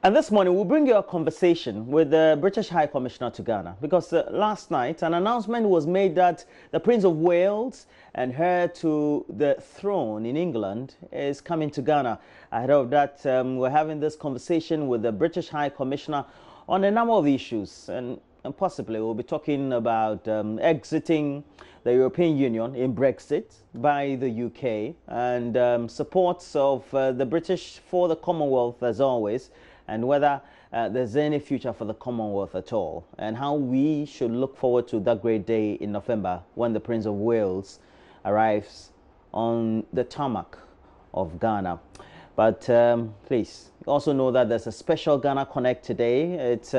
And this morning, we'll bring you a conversation with the British High Commissioner to Ghana, because last night an announcement was made that the Prince of Wales and heir to the throne in England is coming to Ghana. Ahead of that, we're having this conversation with the British High Commissioner on a number of issues, and possibly we'll be talking about exiting the European Union in Brexit by the UK and supports of the British for the Commonwealth as always, and whether there's any future for the Commonwealth at all, and how we should look forward to that great day in November when the Prince of Wales arrives on the tarmac of Ghana. But please also know that there's a special Ghana Connect today. It's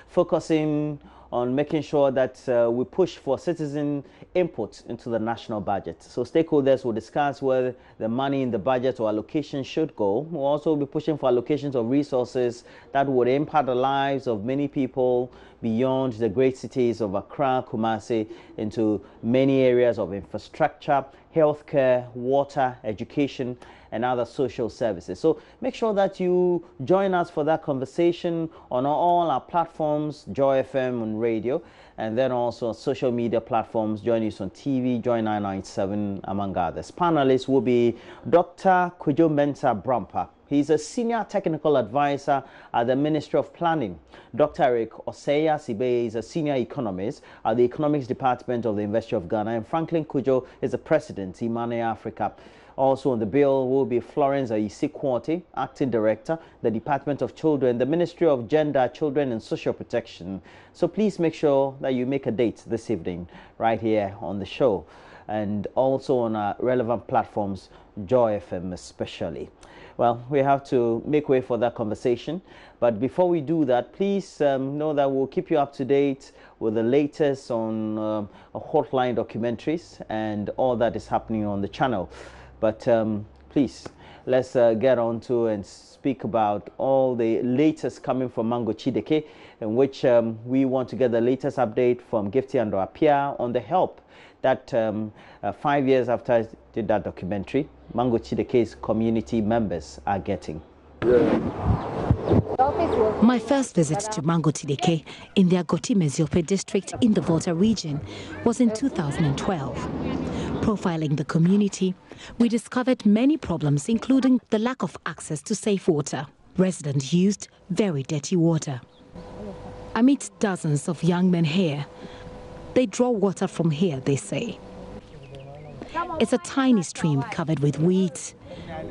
focusing on making sure that we push for citizen input into the national budget. So stakeholders will discuss where the money in the budget or allocation should go. We'll also be pushing for allocations of resources that would impact the lives of many people beyond the great cities of Accra, Kumasi, into many areas of infrastructure, healthcare, water, education, and other social services. So make sure that you join us for that conversation on all our platforms, Joy FM on radio, and then also on social media platforms, JoyNews on TV, Joy 997, among others. Panelists will be Dr. Kwadwo Mensah Brampa. He's a senior technical advisor at the Ministry of Planning. Dr. Eric Oseya Sibe is a senior economist at the Economics Department of the University of Ghana, and Franklin Kwadwo is the president, Imane Africa. Also on the bill will be Florence Ayisi-Kwoti, Acting Director, the Department of Children, the Ministry of Gender, Children and Social Protection. So please make sure that you make a date this evening right here on the show, and also on our relevant platforms, Joy FM especially. Well, we have to make way for that conversation. But before we do that, please know that we'll keep you up to date with the latest on hotline documentaries and all that is happening on the channel. But please, let's get on to and speak about all the latest coming from Mangotideke, in which we want to get the latest update from Gifty and Apia on the help that 5 years after I did that documentary, Mangotideke's community members are getting. My first visit to Mangotideke in the Agoti-Meziope district in the Volta region was in 2012. Profiling the community, we discovered many problems, including the lack of access to safe water. Residents used very dirty water. I meet dozens of young men here. They draw water from here, they say. It's a tiny stream covered with weeds.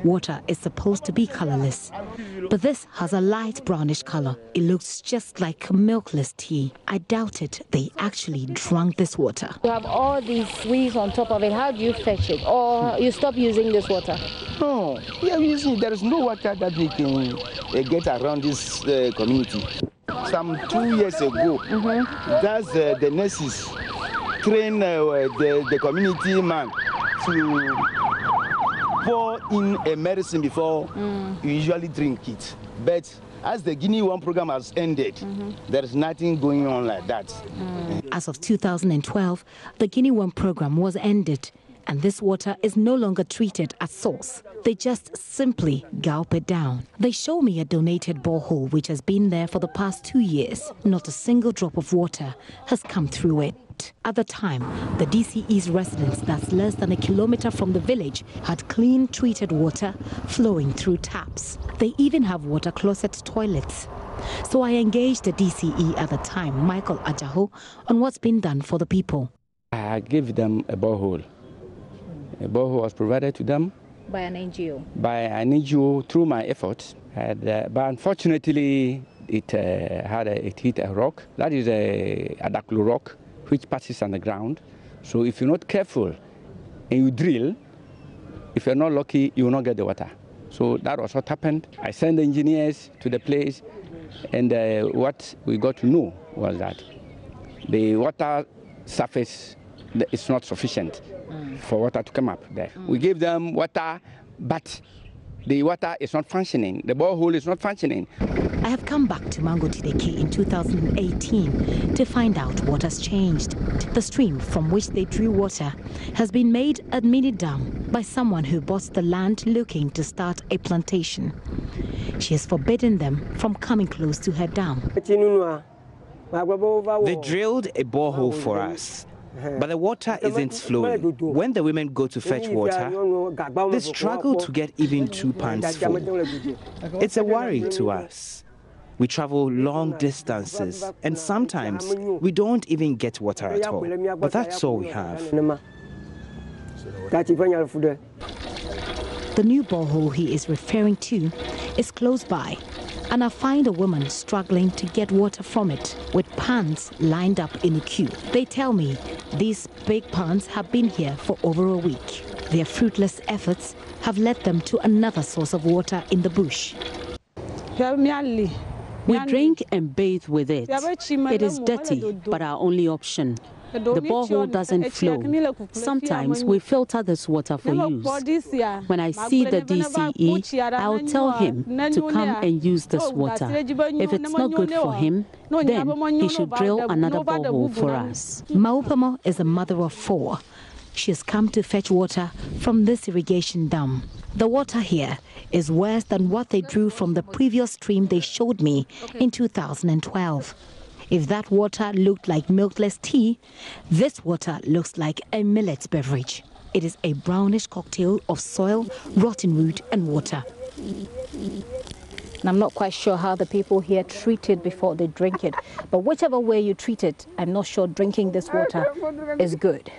Water is supposed to be colorless, but this has a light brownish color. It looks just like milkless tea. I doubted they actually drank this water. You have all these weeds on top of it. How do you fetch it? Or you stop using this water? No, yeah, using. There is no water that we can get around this community. Some 2 years ago, that's the nurses train the community man to pour in a medicine before you usually drink it. But as the Guinea One program has ended, there is nothing going on like that. As of 2012, the Guinea One program was ended, and this water is no longer treated at source. They just simply gulp it down. They show me a donated borehole which has been there for the past 2 years. Not a single drop of water has come through it. At the time, the DCE's residents, that's less than a kilometer from the village, had clean, treated water flowing through taps. They even have water closet toilets. So I engaged the DCE at the time, Michael Ajaho, on what's been done for the people. I gave them a borehole. A borehole was provided to them By an NGO? By an NGO through my efforts. But unfortunately, it hit a rock. That is a Adaklu rock, which passes on the ground. So if you're not careful and you drill, if you're not lucky, you will not get the water. So that was what happened. I sent the engineers to the place, and what we got to know was that the water surface is not sufficient for water to come up there. We gave them water, but the water is not functioning. The borehole is not functioning. I have come back to Mangotideke in 2018 to find out what has changed. The stream from which they drew water has been made a mini dam by someone who bought the land looking to start a plantation. She has forbidden them from coming close to her dam. They drilled a borehole for us, but the water isn't flowing. When the women go to fetch water, they struggle to get even 2 pans full. It's a worry to us. We travel long distances, and sometimes we don't even get water at all. But that's all we have. The new borehole he is referring to is close by, and I find a woman struggling to get water from it with pans lined up in a queue. They tell me these big pans have been here for over a week. Their fruitless efforts have led them to another source of water in the bush. We drink and bathe with it. It is dirty, but our only option. The borehole doesn't flow. Sometimes we filter this water for use. When I see the DCE, I'll tell him to come and use this water. If it's not good for him, then he should drill another borehole for us. Maupamo is a mother of 4. She has come to fetch water from this irrigation dam. The water here is worse than what they drew from the previous stream they showed me in 2012. If that water looked like milkless tea, this water looks like a millet beverage. It is a brownish cocktail of soil, rotten wood and water. And I'm not quite sure how the people here treat it before they drink it. But whichever way you treat it, I'm not sure drinking this water is good.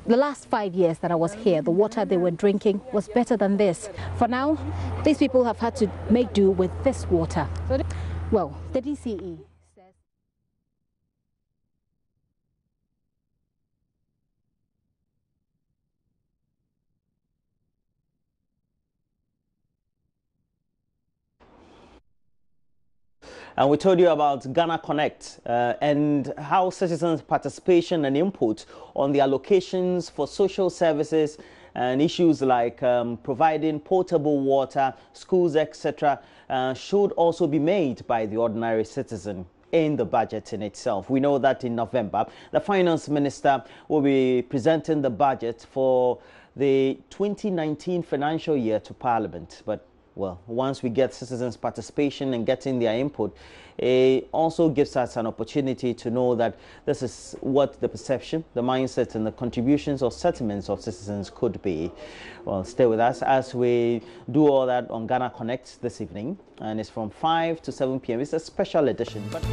The last 5 years that I was here, the water they were drinking was better than this. For now, these people have had to make do with this water. Well, the DCE says... And we told you about Ghana Connect and how citizens' participation and input on the allocations for social services and issues like providing potable water, schools, etc., should also be made by the ordinary citizen in the budget in itself. We know that in November, the Finance Minister will be presenting the budget for the 2019 financial year to Parliament. But well, once we get citizens' participation and getting their input, it also gives us an opportunity to know that this is what the perception, the mindset and the contributions or sentiments of citizens could be. Well, stay with us as we do all that on Ghana Connect this evening. And it's from 5 to 7 p.m. It's a special edition. But